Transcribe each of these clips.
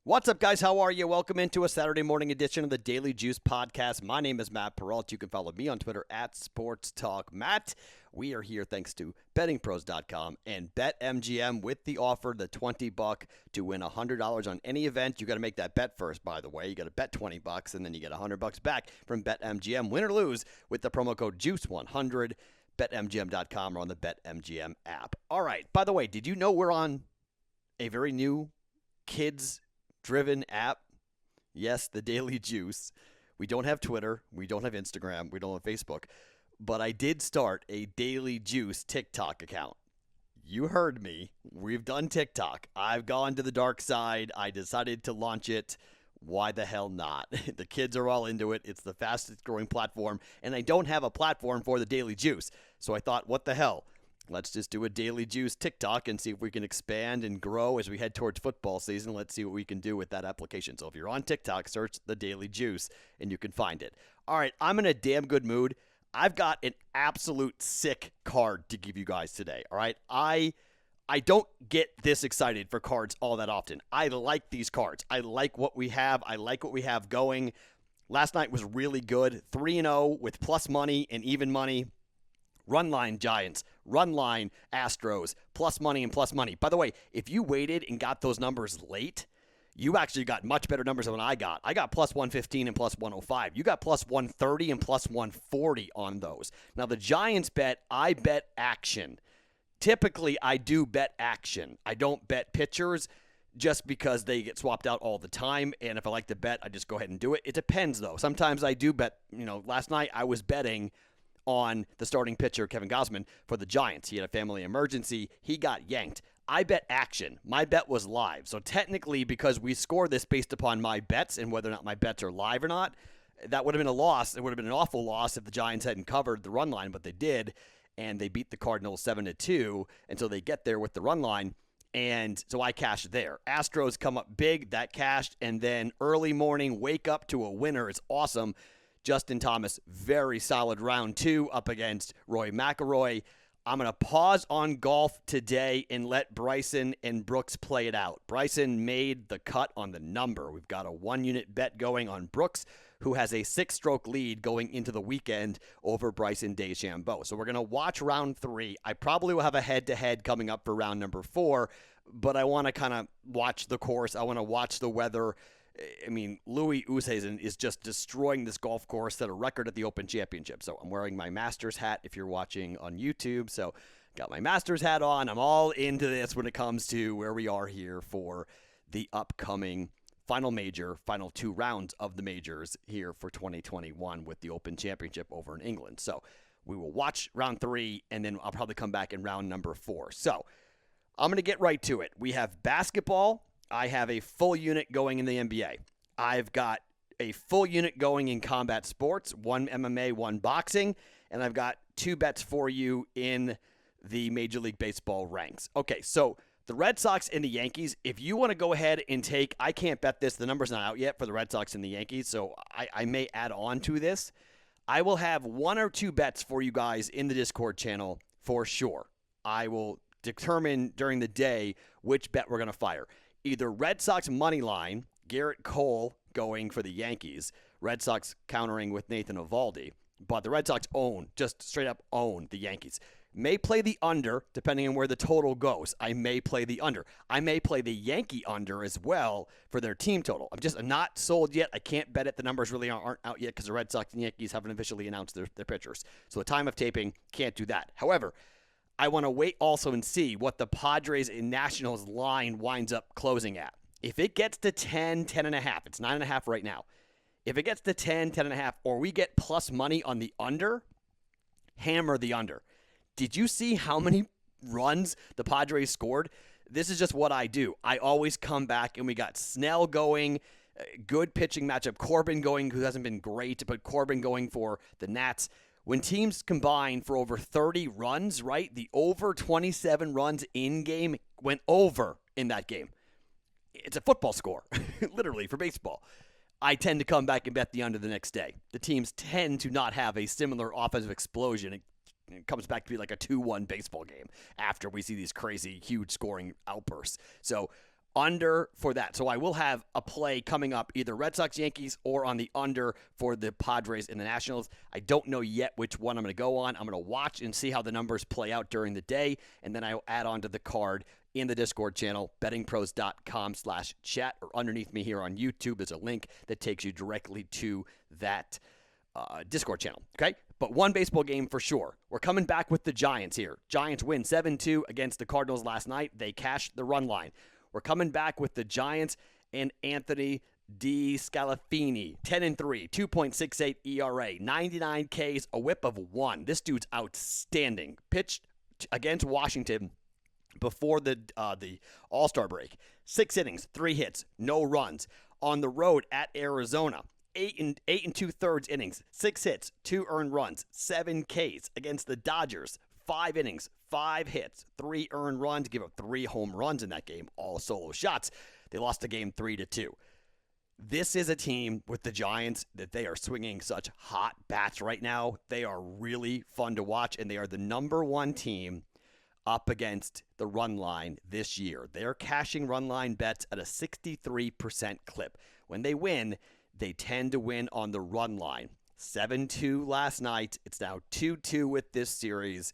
What's up, guys? How are you? Welcome into a Saturday morning edition of the Daily Juice Podcast. My name is Matt Perrault. You can follow me on Twitter at SportsTalkMatt. We are here thanks to BettingPros.com and BetMGM with the offer, the $20 to win $100 on any event. You got to make that bet first, by the way. You got to bet $20 and then you get $100 back from BetMGM. Win or lose with the promo code JUICE100. BetMGM.com or on the BetMGM app. All right. By the way, did you know we're on a very new kids-driven app? Yes, the Daily Juice. We don't have Twitter. We don't have Instagram. We don't have Facebook. But I did start a Daily Juice TikTok account. You heard me. We've done TikTok. I've gone to the dark side. I decided to launch it. Why the hell not? The kids are all into it. It's the fastest growing platform. And I don't have a platform for the Daily Juice. So I thought, what the hell? Let's just do a Daily Juice TikTok and see if we can expand and grow as we head towards football season. Let's see what we can do with that application. So if you're on TikTok, search the Daily Juice and you can find it. All right, I'm in a damn good mood. I've got an absolute sick card to give you guys today. All right, I don't get this excited for cards all that often. I like these cards. I like what we have. I like what we have going. Last night was really good. 3-0 with plus money and even money. Run line Giants, run line Astros, plus money and plus money. By the way, if you waited and got those numbers late, you actually got much better numbers than I got. I got plus 115 and plus 105. You got plus 130 and plus 140 on those. Now, the Giants bet, I bet action. Typically, I do bet action. I don't bet pitchers just because they get swapped out all the time. And if I like to bet, I just go ahead and do it. It depends, though. Sometimes I do bet. Last night I was betting on the starting pitcher, Kevin Gausman, for the Giants. He had a family emergency. He got yanked. I bet action. My bet was live. So technically, because we score this based upon my bets and whether or not my bets are live or not, that would have been a loss. It would have been an awful loss if the Giants hadn't covered the run line, but they did, and they beat the Cardinals 7-2, and so they get there with the run line, and so I cashed there. Astros come up big. That cashed, and then early morning, wake up to a winner. It's awesome. Justin Thomas, very solid round 2 up against Roy McIlroy. I'm going to pause on golf today and let Bryson and Brooks play it out. Bryson made the cut on the number. We've got a 1-unit bet going on Brooks, who has a 6-stroke lead going into the weekend over Bryson DeChambeau. So we're going to watch round 3. I probably will have a head-to-head coming up for round number 4, but I want to kind of watch the course. I want to watch the weather. I mean, Louis Oosthuizen is just destroying this golf course, set a record at the Open Championship. So I'm wearing my Masters hat if you're watching on YouTube. So got my Masters hat on. I'm all into this when it comes to where we are here for the upcoming final major, final 2 rounds of the majors here for 2021 with the Open Championship over in England. So we will watch round 3, and then I'll probably come back in round number 4. So I'm going to get right to it. We have basketball. I have a full unit going in the NBA. I've got a full unit going in combat sports, 1 MMA, 1 boxing, and I've got 2 bets for you in the Major League Baseball ranks. Okay, so the Red Sox and the Yankees, if you want to go ahead and take, I can't bet this, the number's not out yet for the Red Sox and the Yankees, so I may add on to this. I will have 1 or 2 bets for you guys in the Discord channel for sure. I will determine during the day which bet we're going to fire. Either Red Sox money line, Garrett Cole going for the Yankees, Red Sox countering with Nathan Eovaldi, but the Red Sox just straight up own the Yankees. May play the under, depending on where the total goes. I may play the under. I may play the Yankee under as well for their team total. I'm just not sold yet. I can't bet it. The numbers really aren't out yet because the Red Sox and Yankees haven't officially announced their pitchers. So the time of taping, can't do that. However, I want to wait also and see what the Padres and Nationals line winds up closing at. If it gets to 10, 10.5, it's 9.5 right now. If it gets to 10, 10.5, or we get plus money on the under, hammer the under. Did you see how many runs the Padres scored? This is just what I do. I always come back, and we got Snell going, good pitching matchup. Corbin going, who hasn't been great, but Corbin going for the Nats. When teams combine for over 30 runs, right, the over 27 runs in game went over in that game. It's a football score, literally, for baseball. I tend to come back and bet the under the next day. The teams tend to not have a similar offensive explosion. It comes back to be like a 2-1 baseball game after we see these crazy, huge scoring outbursts. So under for that. So I will have a play coming up, either Red Sox, Yankees, or on the under for the Padres and the Nationals. I don't know yet which one I'm going to go on. I'm going to watch and see how the numbers play out during the day, and then I'll add on to the card in the Discord channel, bettingpros.com/chat, or underneath me here on YouTube is a link that takes you directly to that Discord channel, okay? But one baseball game for sure. We're coming back with the Giants here. Giants win 7-2 against the Cardinals last night. They cashed the run line. We're coming back with the Giants and Anthony DeScalafini. 10-3, 2.68 ERA, 99 Ks, a whip of 1. This dude's outstanding. Pitched against Washington before the All-Star break. 6 innings, 3 hits, no runs. On the road at Arizona, 8 and 2/3 innings, 6 hits, 2 earned runs, 7 Ks. Against the Dodgers, 5 innings, 5 hits, 3 earned runs, give up 3 home runs in that game, all solo shots. They lost the game 3-2. This is a team with the Giants that they are swinging such hot bats right now. They are really fun to watch, and they are the number 1 team up against the run line this year. They're cashing run line bets at a 63% clip. When they win, they tend to win on the run line. 7-2 last night. It's now 2-2 with this series.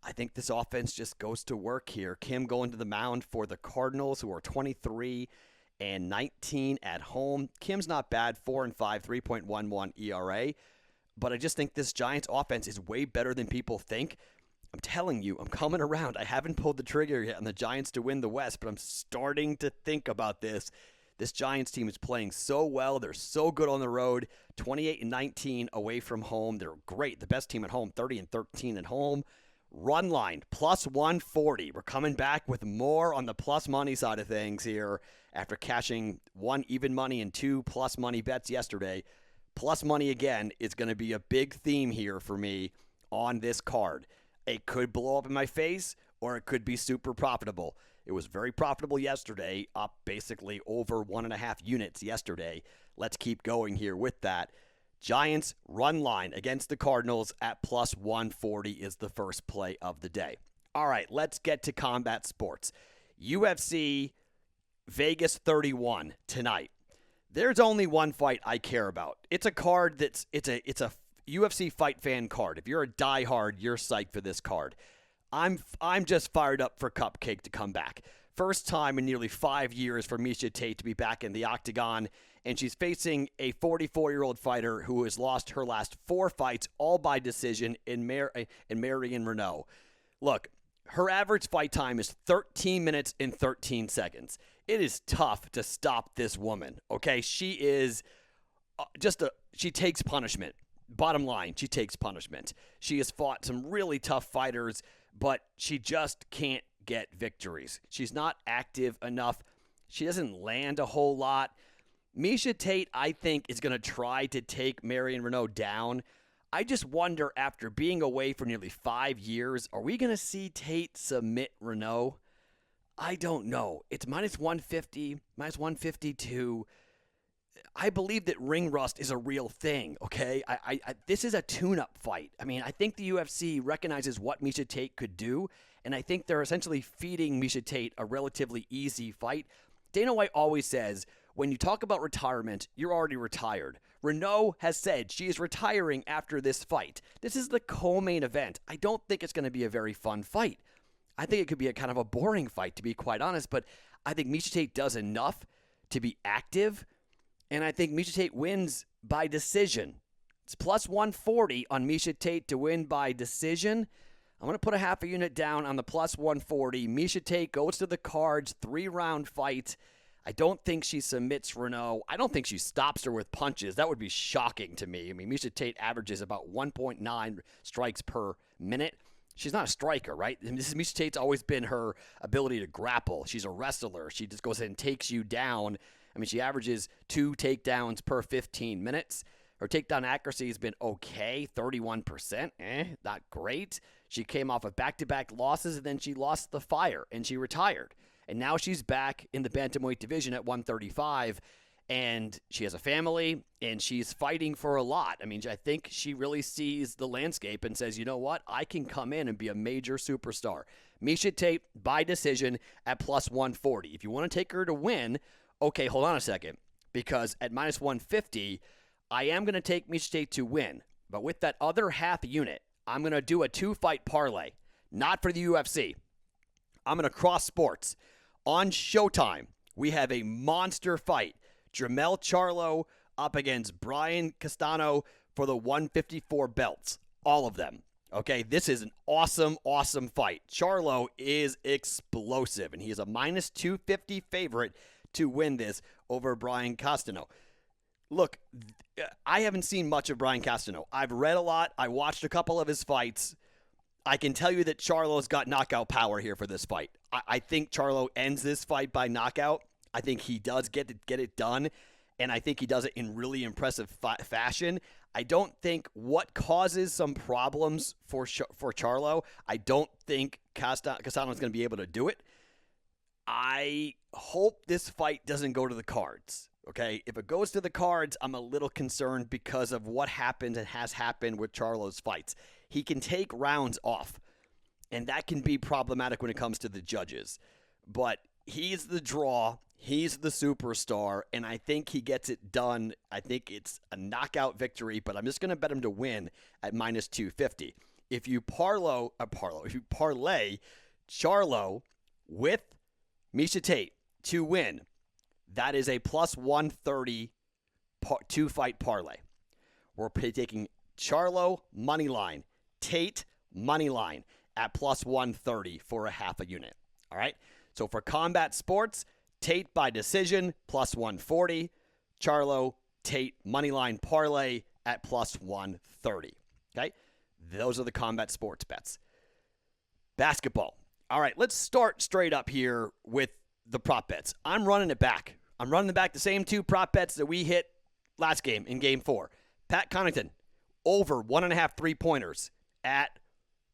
I think this offense just goes to work here. Kim going to the mound for the Cardinals, who are 23-19 at home. Kim's not bad, 4-5, 3.11 ERA. But I just think this Giants offense is way better than people think. I'm telling you, I'm coming around. I haven't pulled the trigger yet on the Giants to win the West, but I'm starting to think about this. This Giants team is playing so well. They're so good on the road. 28-19 away from home. They're great. The best team at home, 30-13 at home. Run line, plus 140. We're coming back with more on the plus money side of things here after cashing 1 even money and 2 plus money bets yesterday. Plus money again is going to be a big theme here for me on this card. It could blow up in my face, or it could be super profitable. It was very profitable yesterday, up basically over 1.5 units yesterday. Let's keep going here with that. Giants run line against the Cardinals at plus 140 is the first play of the day. All right, let's get to combat sports. UFC Vegas 31 tonight. There's only one fight I care about. It's a card it's a UFC fight fan card. If you're a diehard, you're psyched for this card. I'm just fired up for Cupcake to come back. First time in nearly 5 years for Miesha Tate to be back in the octagon, and she's facing a 44-year-old fighter who has lost her last 4 fights, all by decision, in Marion Renault. Look, her average fight time is 13 minutes and 13 seconds. It is tough to stop this woman, okay? She is she takes punishment. Bottom line, she takes punishment. She has fought some really tough fighters, but she just can't get victories. She's not active enough. She doesn't land a whole lot. Miesha Tate, I think, is going to try to take Marion Renault down. I just wonder, after being away for nearly 5 years, are we going to see Tate submit Renault? I don't know. It's minus 150, minus 152. I believe that ring rust is a real thing, okay? This is a tune-up fight. I mean, I think the UFC recognizes what Miesha Tate could do, and I think they're essentially feeding Miesha Tate a relatively easy fight. Dana White always says, when you talk about retirement, you're already retired. Renault has said she is retiring after this fight. This is the co-main event. I don't think it's going to be a very fun fight. I think it could be a kind of a boring fight, to be quite honest, but I think Miesha Tate does enough to be active, and I think Miesha Tate wins by decision. It's plus 140 on Miesha Tate to win by decision. I'm going to put a half a unit down on the plus 140. Miesha Tate goes to the cards, 3-round fight. I don't think she submits Renault. I don't think she stops her with punches. That would be shocking to me. I mean, Miesha Tate averages about 1.9 strikes per minute. She's not a striker, right? I mean, Miesha Tate's always been her ability to grapple. She's a wrestler. She just goes ahead and takes you down. I mean, she averages 2 takedowns per 15 minutes. Her takedown accuracy has been okay, 31%. Not great. She came off of back-to-back losses, and then she lost the fire, and she retired. And now she's back in the bantamweight division at 135. and she has a family, and she's fighting for a lot. I mean, I think she really sees the landscape and says, you know what? I can come in and be a major superstar. Miesha Tate by decision at plus 140. If you want to take her to win, okay, hold on a second, because at minus 150, I am going to take Miesha Tate to win. But with that other half unit, I'm going to do a 2-fight parlay, not for the UFC. I'm going to cross sports. On Showtime, we have a monster fight. Jermell Charlo up against Brian Castano for the 154 belts. All of them. Okay, this is an awesome, awesome fight. Charlo is explosive, and he is a minus 250 favorite to win this over Brian Castano. Look, I haven't seen much of Brian Castano. I've read a lot. I watched a couple of his fights. I can tell you that Charlo's got knockout power here for this fight. I think Charlo ends this fight by knockout. I think he does get it done, and I think he does it in really impressive fashion. I don't think what causes some problems for Charlo, I don't think Castano is going to be able to do it. I hope this fight doesn't go to the cards. Okay, if it goes to the cards, I'm a little concerned because of what happened and has happened with Charlo's fights. He can take rounds off, and that can be problematic when it comes to the judges. But he's the draw, he's the superstar, and I think he gets it done. I think it's a knockout victory, but I'm just going to bet him to win at minus 250. If you parlay Charlo with Miesha Tate to win, that is a plus 130 2-fight parlay. We're taking Charlo money line, Tate money line at plus 130 for a half a unit. All right. So for combat sports, Tate by decision plus 140, Charlo Tate money line parlay at plus 130. Okay. Those are the combat sports bets. Basketball. All right. Let's start straight up here with the prop bets. I'm running it back. I'm running back the same 2 prop bets that we hit last game in Game 4. Pat Connaughton, over 1.5 3-pointers at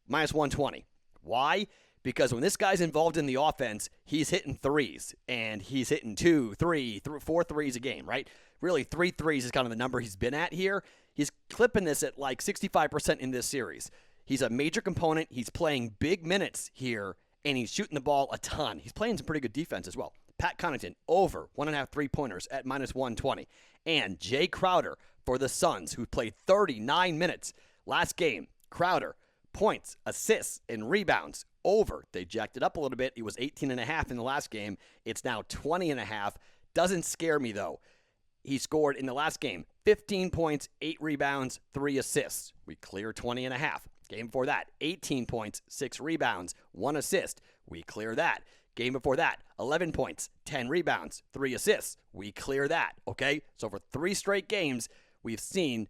minus 120. Why? Because when this guy's involved in the offense, he's hitting threes, and he's hitting 2, 3, 4 threes a game, right? Really, 3 threes is kind of the number he's been at here. He's clipping this at like 65% in this series. He's a major component. He's playing big minutes here, and he's shooting the ball a ton. He's playing some pretty good defense as well. Pat Connaughton, over 1.5 3-pointers at minus 120. And Jay Crowder for the Suns, who played 39 minutes last game. Crowder, points, assists, and rebounds, over. They jacked it up a little bit. It was 18.5 in the last game. It's now 20.5. Doesn't scare me, though. He scored in the last game 15 points, 8 rebounds, 3 assists. We clear 20.5. Game before that, 18 points, 6 rebounds, 1 assist. We clear that. Game before that, 11 points, 10 rebounds, 3 assists. We clear that, okay? So for 3 straight games, we've seen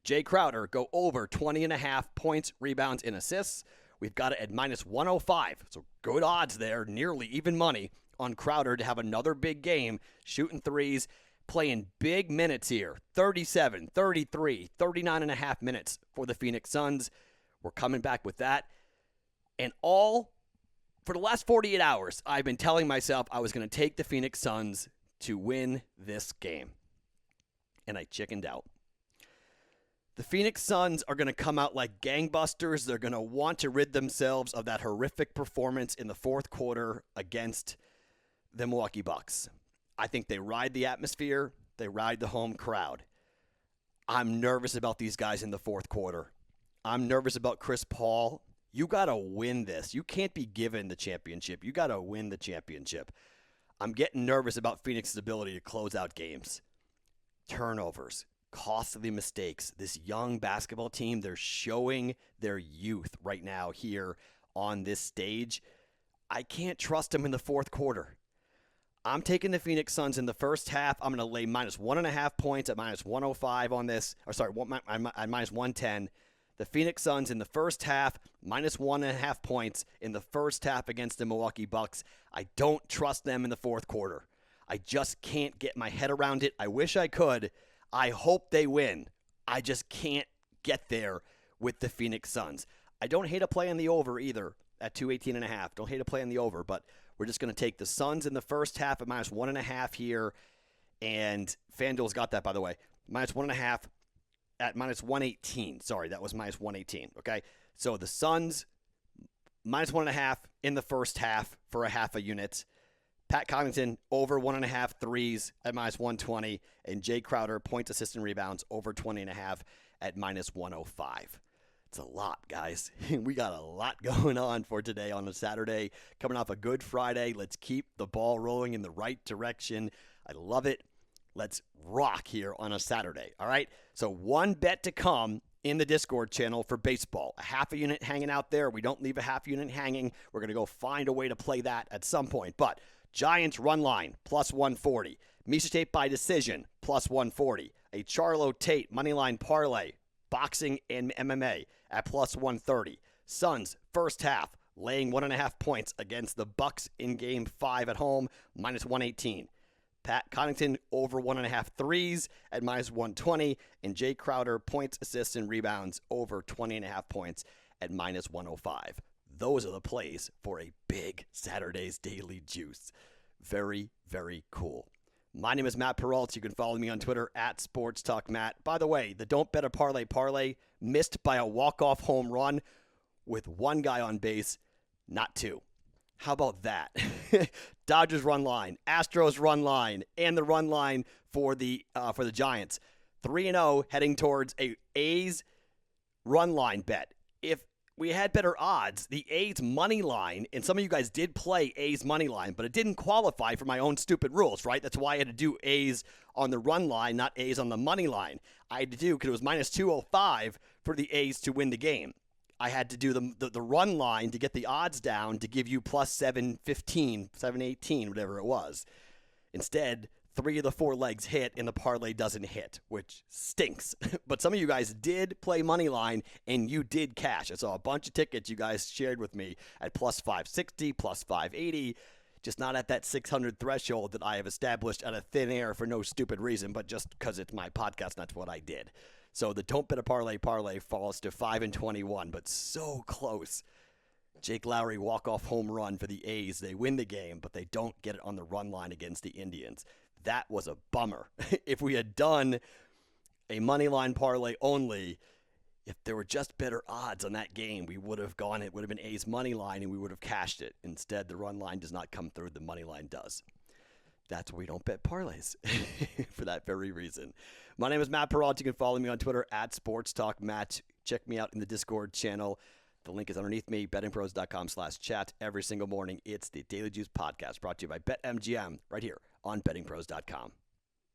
Jay Crowder go over 20.5 points, rebounds, and assists. We've got it at minus 105. So good odds there, nearly even money on Crowder to have another big game, shooting threes, playing big minutes here. 37, 33, 39.5 minutes for the Phoenix Suns. We're coming back with that. And all for the last 48 hours, I've been telling myself I was going to take the Phoenix Suns to win this game. And I chickened out. The Phoenix Suns are going to come out like gangbusters. They're going to want to rid themselves of that horrific performance in the fourth quarter against the Milwaukee Bucks. I think they ride the atmosphere. They ride the home crowd. I'm nervous about these guys in the fourth quarter. I'm nervous about Chris Paul. You got to win this. You can't be given the championship. You got to win the championship. I'm getting nervous about Phoenix's ability to close out games. Turnovers, costly mistakes. This young basketball team, they're showing their youth right now here on this stage. I can't trust them in the fourth quarter. I'm taking the Phoenix Suns in the first half. I'm going to lay minus 1.5 points at minus 105 on this. At minus 110. The Phoenix Suns in the first half, minus 1.5 points in the first half against the Milwaukee Bucks. I don't trust them in the fourth quarter. I just can't get my head around it. I wish I could. I hope they win. I just can't get there with the Phoenix Suns. I don't hate a play on the over either at 218.5. Don't hate a play on the over, but we're just going to take the Suns in the first half at minus 1.5 here. And FanDuel's got that, by the way, minus 1.5 at minus 118. Sorry, that was minus 118. Okay. So the Suns, minus 1.5 in the first half for a half a unit. Pat Connaughton, over 1.5 threes at minus 120. And Jay Crowder, points, assists, and rebounds, over 20.5 at minus 105. It's a lot, guys. We got a lot going on for today on a Saturday. Coming off a good Friday. Let's keep the ball rolling in the right direction. I love it. Let's rock here on a Saturday. All right. So one bet to come in the Discord channel for baseball. A half a unit hanging out there. We don't leave a half unit hanging. We're going to go find a way to play that at some point. But Giants run line, plus 140. Misha Tate by decision, plus 140. A Charlo Tate moneyline parlay, boxing and MMA at plus 130. Suns, first half, laying 1.5 points against the Bucks in Game 5 at home, minus 118. Pat Connaughton, over 1.5 threes at minus 120. And Jay Crowder, points, assists, and rebounds, over 20.5 points at minus 105. Those are the plays for a big Saturday's Daily Juice. Very, very cool. My name is Matt Perrault. You can follow me on Twitter at SportsTalkMatt. By the way, the Don't Bet a parlay missed by a walk-off home run with one guy on base, not two. How about that? Dodgers run line, Astros run line, and the run line for the Giants. 3-0 heading towards a A's run line bet. If we had better odds, the A's money line, and some of you guys did play A's money line, but it didn't qualify for my own stupid rules, right? That's why I had to do A's on the run line, not A's on the money line. I had to do, because it was minus 205 for the A's to win the game. I had to do the run line to get the odds down to give you plus 715, 718, whatever it was. Instead, 3 of the 4 legs hit and the parlay doesn't hit, which stinks. But some of you guys did play money line and you did cash. I saw a bunch of tickets you guys shared with me at plus 560, plus 580, just not at that 600 threshold that I have established out of thin air for no stupid reason, but just because it's my podcast and that's what I did. So the Don't Bet a parlay falls to 5-21, but so close. Jake Lowry walk-off home run for the A's. They win the game, but they don't get it on the run line against the Indians. That was a bummer. If we had done a money line parlay only, if there were just better odds on that game, we would have gone. It would have been A's money line, and we would have cashed it. Instead, the run line does not come through. The money line does. That's why we don't bet parlays for that very reason. My name is Matt Perrault. You can follow me on Twitter at SportsTalkMatt. Check me out in the Discord channel. The link is underneath me, bettingpros.com/chat. Every single morning, it's the Daily Juice podcast brought to you by BetMGM right here on bettingpros.com.